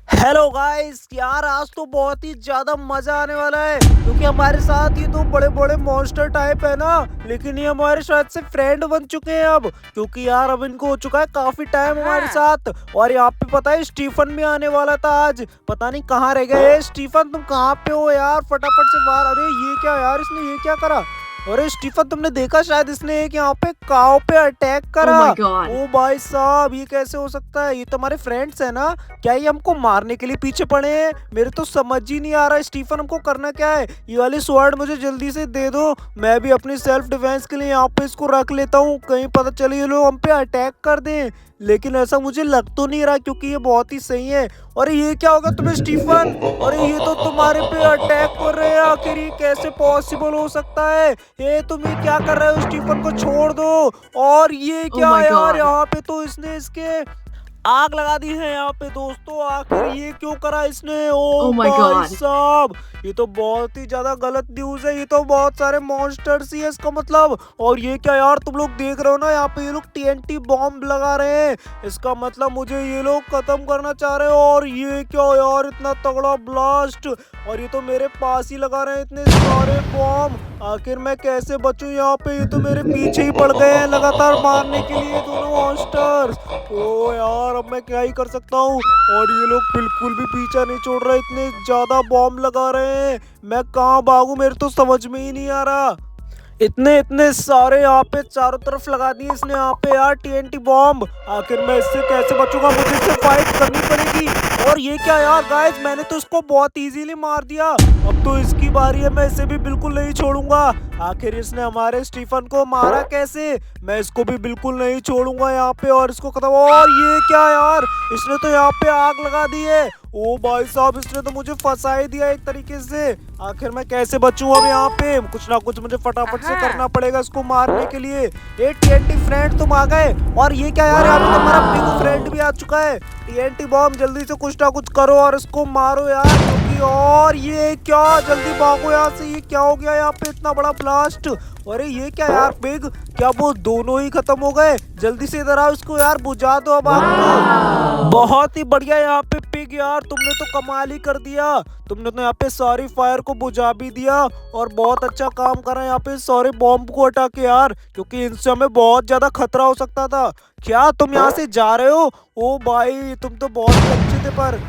Hello guys यार, आज तो बहुत ही ज्यादा मजा आने वाला है क्योंकि हमारे साथ ये दो बड़े बड़े मॉन्स्टर टाइप है ना। लेकिन ये हमारे शायद से फ्रेंड बन चुके हैं अब, क्योंकि यार अब इनको हो चुका है काफी टाइम हमारे हाँ। साथ। और यहाँ पे पता है स्टीफन भी आने वाला था आज, पता नहीं कहाँ रह गए। स्टीफन तुम कहाँ पे हो यार, फटाफट से बाहर। अरे ये क्या यार, इसने ये क्या करा। अरे स्टीफन तुमने देखा शायद, इसने एक यहाँ पे काव पे अटैक ओह करा। My God! ओ भाई साहब, ये कैसे हो सकता है। ये तो हमारे फ्रेंड्स है ना, क्या ये हमको मारने के लिए पीछे पड़े हैं। मेरे तो समझ ही नहीं आ रहा स्टीफन, हमको करना क्या है। ये वाली स्वॉर्ड मुझे जल्दी से दे दो, मैं भी अपनी सेल्फ डिफेंस के लिए यहाँ पे इसको रख लेता हूँ। कहीं पता चले ये लोग हम पे अटैक कर दें, लेकिन ऐसा मुझे लग तो नहीं रहा क्योंकि ये बहुत ही सही है। अरे ये क्या होगा तुम्हें स्टीफन, अरे ये तो तुम्हारे पे अटैक कर रहे हैं। आखिर ये कैसे पॉसिबल हो सकता है। ये तुम ये क्या कर रहे हो, स्टीफन को छोड़ दो। और ये ओह क्या माय यार, गॉड! यहाँ पे तो इसने इसके आग लगा दी है यहाँ पे दोस्तों। आखिर ये क्यों करा इसने। ओ ओह माय भाई गॉड! साहब, ये तो बहुत ही ज्यादा गलत न्यूज है। ये तो बहुत सारे मॉन्स्टर्स ही है इसका मतलब। और ये क्या यार, तुम लोग देख रहे हो ना, यहाँ पे ये लोग टीएनटी बॉम्ब लगा रहे हैं। इसका मतलब मुझे ये लोग खत्म करना चाह रहे हो। और ये क्या यार, इतना तगड़ा ब्लास्ट, और ये तो मेरे पास ही लगा रहे हैं इतने सारे बॉम्ब। आखिर मैं कैसे बचूं यहाँ पे, ये तो मेरे पीछे ही पड़ गए हैं लगातार मारने के लिए दोनों मॉन्स्टर्स। ओ यार, अब मैं क्या ही कर सकता हूँ। और ये लोग बिल्कुल भी पीछा नहीं छोड़ रहे, इतने ज्यादा बॉम्ब लगा रहे हैं। मैं कहाँ भागूं, मेरे तो समझ में ही नहीं आ रहा। इतने इतने सारे यहाँ पे चारों तरफ लगा दिए इसने यहाँ पे यार टीएनटी बॉम्ब। आखिर मैं इससे कैसे बचूंगा, मुझे इससे फाइट करनी पड़ेगी। और ये क्या यार गाइस, मैंने तो इसको बहुत इजीली मार दिया। अब तो इसकी बारी है, मैं इसे भी बिल्कुल नहीं छोड़ूंगा। आखिर इसने हमारे स्टीफन को मारा कैसे, मैं इसको भी बिल्कुल नहीं छोड़ूंगा यहाँ पे और इसको खत्म। और ये क्या यार, इसने तो यहाँ पे आग लगा दी है। ओ भाई साहब, इसने तो मुझे फंसा ही दिया एक तरीके से। आखिर मैं कैसे बचूं अब यहाँ पे, कुछ ना कुछ मुझे फटाफट से करना पड़ेगा इसको मारने के लिए। ये टीएनटी फ्रेंड तुम आ गए। और ये क्या यार, यहाँ पे तो हमारा बिग फ्रेंड भी आ चुका है। टीएनटी बॉम्ब जल्दी से कुछ ना कुछ करो और इसको मारो यार क्योंकि। और ये क्या, जल्दी भागो यहाँ से। ये क्या हो गया यहाँ पे, इतना बड़ा ब्लास्ट। अरे ये क्या यार बिग, क्या वो दोनों ही खत्म हो गए। जल्दी से इधर आओ, इसको यार बुझा दो अब आग को। बहुत ही बढ़िया यहाँ पे पिग, यार तुमने तो कमाल ही कर दिया। तुमने तो यहाँ पे सारी फायर को बुझा भी दिया और बहुत अच्छा काम करा यहाँ पे सारे बॉम्ब को हटा के यार, क्योंकि इनसे हमें बहुत ज्यादा खतरा हो सकता था। क्या तुम यहाँ से जा रहे हो। ओ भाई, तुम तो बहुत ही अच्छे थे। पर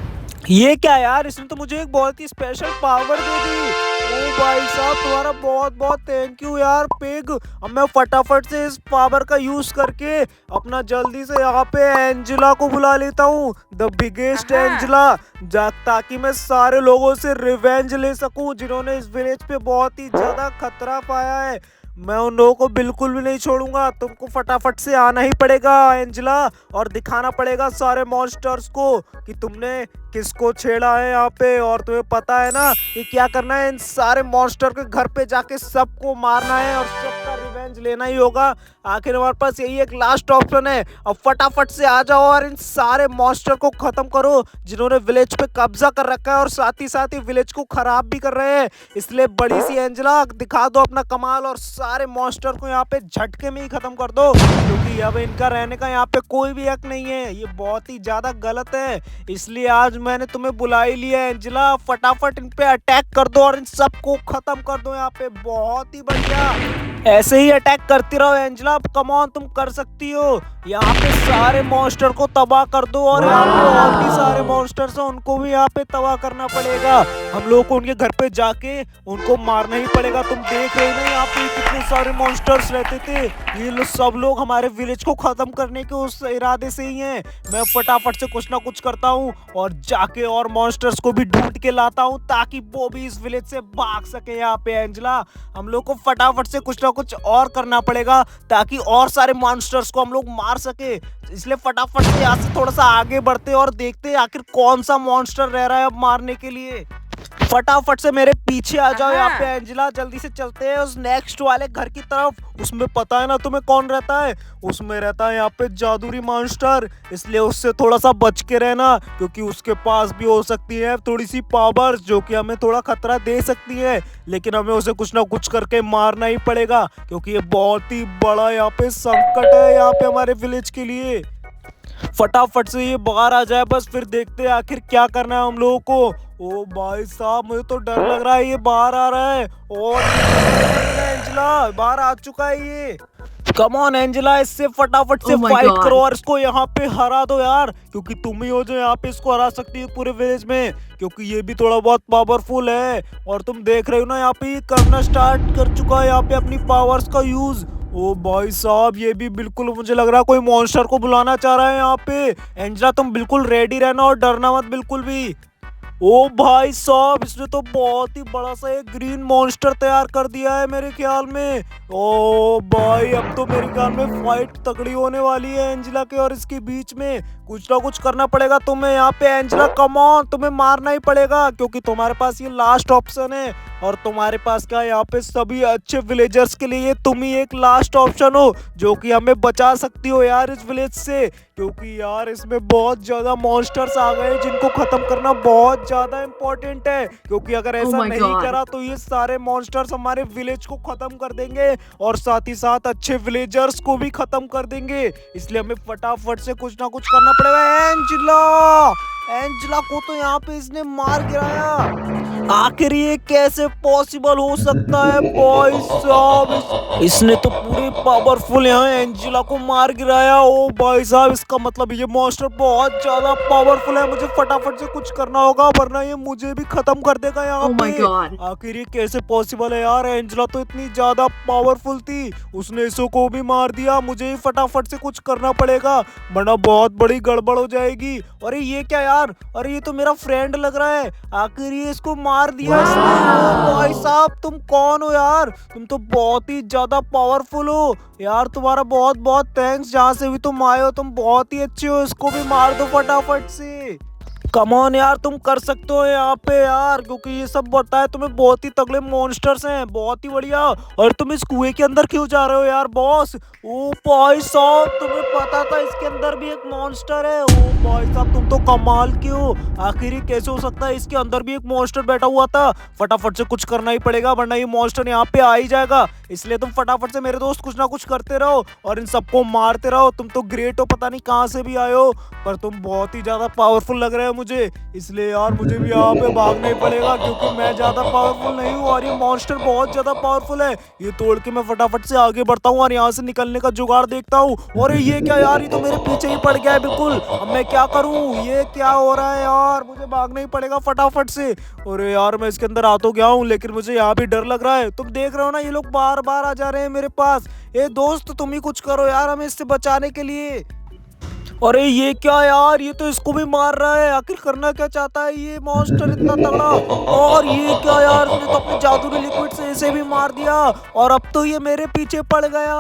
ये क्या यार, इसने तो मुझे एक बहुत ही स्पेशल पावर दे दी। ओ भाई साहब, तुम्हारा बहुत बहुत थैंक यू यार पिग। अब मैं फटाफट से इस पावर का यूज करके अपना जल्दी से यहाँ पे एंजेला को बुला लेता हूँ, द बिगेस्ट एंजेला, ताकि मैं सारे लोगों से रिवेंज ले सकूं जिन्होंने इस विलेज पे बहुत ही ज्यादा खतरा पाया है। मैं उन लोगों को बिल्कुल भी नहीं छोड़ूंगा। तुमको फटाफट से आना ही पड़ेगा एंजेला, और दिखाना पड़ेगा सारे मॉन्स्टर्स को कि तुमने किसको छेड़ा है यहाँ पे। और तुम्हें पता है ना कि क्या करना है, इन सारे मॉन्स्टर के घर पे जाके सबको मारना है और सबका रिवेंज लेना ही होगा। आखिर हमारे पास यही एक लास्ट ऑप्शन है। अब फटाफट से आ जाओ और इन सारे मॉन्स्टर को खत्म करो जिन्होंने विलेज पे कब्जा कर रखा है और साथ ही विलेज को खराब भी कर रहे हैं। इसलिए बड़ी सी एंजेला, दिखा दो अपना कमाल और सारे मॉन्स्टर को यहाँ पे झटके में ही खत्म कर दो, क्योंकि अब इनका रहने का यहाँ पे कोई भी हक नहीं है। ये बहुत ही ज्यादा गलत है, इसलिए आज मैंने तुम्हें बुला ही लिया है एंजेला। फटाफट इन पे अटैक कर दो और इन सबको खत्म कर दो यहाँ पे। बहुत ही बढ़िया, ऐसे ही अटैक करती रहो एंजेला। कम ऑन, तुम कर सकती हो। यहाँ पे सारे मॉन्स्टर को तबाह कर दो और यहाँ पे और भी सारे मॉन्स्टर्स हैं, उनको भी यहाँ पे तबाह करना पड़ेगा। हम लोग को उनके घर पे जाके उनको मारना ही पड़ेगा। तुम देख रहे हो ना यहाँ पे कितने सारे मॉन्स्टर्स रहते थे। ये सब लोग हमारे विलेज को खत्म करने के उस इरादे से ही हैं। मैं फटाफट से कुछ ना कुछ करता हूँ और जाके और मॉन्स्टर्स को भी ढूंढ के लाता हूँ ताकि वो भी इस विलेज से भाग सके। यहाँ पे एंजेला, हम लोग को फटाफट से कुछ ना कुछ और करना पड़ेगा ताकि और सारे मॉन्स्टर्स को हम लोग मार सके। इसलिए फटाफट से यहाँ से थोड़ा सा आगे बढ़ते और देखते आखिर कौन सा मॉन्स्टर रह रहा है अब मारने के लिए। फटाफट से मेरे पीछे आ जाओ यहाँ पे एंजेला, जल्दी से चलते हैं उस नेक्स्ट वाले घर की तरफ। उसमें पता है ना तुम्हें कौन रहता है, उसमें रहता है यहाँ पे जादुई मॉन्स्टर। इसलिए उससे थोड़ा सा बच के रहना, क्योंकि उसके पास भी हो सकती है थोड़ी सी पावर जो कि हमें थोड़ा खतरा दे सकती है। लेकिन हमें उसे कुछ ना कुछ करके मारना ही पड़ेगा, क्योंकि ये बहुत ही बड़ा यहाँ पे संकट है यहाँ पे हमारे विलेज के लिए। फटाफट से ये बाहर आ जाए, बस फिर देखते हैं आखिर क्या करना है हम लोगों को। ओ भाई साहब, मुझे तो डर लग रहा है ये बाहर आ रहा है। और ये एंजिला बाहर आ चुका है ये। कम ऑन एंजिला, इससे फटाफट से Oh my फाइट करो god. और इसको यहाँ पे हरा दो यार, क्योंकि तुम ही हो जो यहाँ पे इसको हरा सकती हो पूरे विलेज में, क्योंकि ये भी थोड़ा बहुत पावरफुल है। और तुम देख रहे हो ना, यहाँ पे ये करना स्टार्ट कर चुका है यहाँ पे अपनी पावर्स का यूज। ओ भाई साहब, ये भी बिल्कुल मुझे लग रहा है कोई मॉन्स्टर को बुलाना चाह रहा है यहाँ पे। एंजिला तुम बिल्कुल रेडी रहना और डरना मत बिल्कुल भी। ओ भाई साहब, इसने तो बहुत ही बड़ा सा एक ग्रीन मॉन्स्टर तैयार कर दिया है मेरे ख्याल में। ओ भाई, अब तो मेरे ख्याल में फाइट तगड़ी होने वाली है एंजिला के और इसके बीच में। कुछ ना कुछ करना पड़ेगा तुम्हें यहाँ पे एंजिला, कम ऑन, तुम्हें मारना ही पड़ेगा क्योंकि तुम्हारे पास ये लास्ट ऑप्शन है। और तुम्हारे पास क्या, यहाँ पे सभी अच्छे विलेजर्स के लिए तुम ही एक लास्ट ऑप्शन हो जो कि हमें बचा सकती हो यार इस विलेज से, क्योंकि यार इसमें बहुत ज्यादा मॉन्स्टर्स आ गए जिनको खत्म करना बहुत ज्यादा इम्पोर्टेंट है, क्योंकि अगर Oh ऐसा my नहीं god. करा तो ये सारे मॉन्स्टर्स हमारे विलेज को खत्म कर देंगे और साथ ही साथ अच्छे विलेजर्स को भी खत्म कर देंगे। इसलिए हमें फटाफट से कुछ ना कुछ करना पड़ेगा। एंजिला, एंजिला को तो यहाँ पे इसने मार गिराया। आखिर ये कैसे पॉसिबल हो सकता है भाई साहब, इसने तो पूरी पावरफुल यहाँ एंजिला को मार गिराया। ओ भाई साहब, इसका मतलब ये मॉन्स्टर बहुत ज्यादा पावरफुल है, मुझे फटाफट से कुछ करना होगा वरना ये मुझे भी खत्म कर देगा यहाँ Oh my पे। god. आखिर ये कैसे पॉसिबल है यार, एंजिला तो इतनी ज्यादा पावरफुल थी, उसने इसो को भी मार दिया। मुझे ही फटाफट से कुछ करना पड़ेगा वरना बहुत बड़ी गड़बड़ हो जाएगी। अरे ये क्या यार, अरे ये तो मेरा फ्रेंड लग रहा है, आखिर ये इसको मार दिया इसने। ओ भाई साहब, तुम कौन हो यार, तुम तो बहुत ही ज्यादा पावरफुल हो यार, तुम्हारा बहुत बहुत थैंक्स, जहाँ से भी तुम आए हो तुम बहुत ही अच्छे हो, इसको भी मार दो फटाफट से। कम ऑन यार, तुम कर सकते हो यहाँ पे यार, क्योंकि ये सब बताए तुम्हें बहुत ही तगड़े मॉन्स्टर्स हैं, बहुत ही बढ़िया। और तुम इस कुएं के अंदर क्यों जा रहे हो यार बॉस? ओ भाई साहब, तुम्हें पता था इसके अंदर भी एक मॉन्स्टर है? ओ भाई साहब, तुम तो कमाल के हो, आखिर ये कैसे हो सकता है, इसके अंदर भी एक मॉन्स्टर बैठा हुआ था। फटाफट से कुछ करना ही पड़ेगा वरना ये मॉन्स्टर यहाँ पे आ ही जाएगा। इसलिए तुम फटाफट से मेरे दोस्त कुछ ना कुछ करते रहो और इन सबको मारते रहो। तुम तो ग्रेट हो, पता नहीं कहाँ से भी आए हो, पर तुम बहुत ही ज्यादा पावरफुल लग रहे हो मुझे, इसलिए यार मुझे भी यहाँ पे भागना ही पड़ेगा क्योंकि मैं ज्यादा पावरफुल नहीं हूँ और ये मॉन्स्टर बहुत ज्यादा पावरफुल है। ये तोड़ के मैं फटाफट से आगे बढ़ता हूँ और यहाँ से निकलने का जुगाड़ देखता हूँ। और ये क्या यार, ये तो मेरे पीछे ही पड़ गया है बिल्कुल, अब मैं क्या करूँ, ये क्या हो रहा है यार, मुझे भागना ही पड़ेगा फटाफट से। अरे यार, मैं इसके अंदर आ तो गया हूँ लेकिन मुझे यहाँ भी डर लग रहा है। तुम देख रहे हो ना, ये लोग बार बार आ जा रहे हैं मेरे पास। ए दोस्त, तुम ही कुछ करो यार हमें इससे बचाने के लिए। अरे ये क्या यार, ये तो इसको भी मार रहा है, आखिर करना क्या चाहता है ये मॉन्स्टर इतना तगड़ा? और ये क्या यार, इसने तो अपने जादुई लिक्विड से इसे भी मार दिया और अब तो ये मेरे पीछे पड़ गया।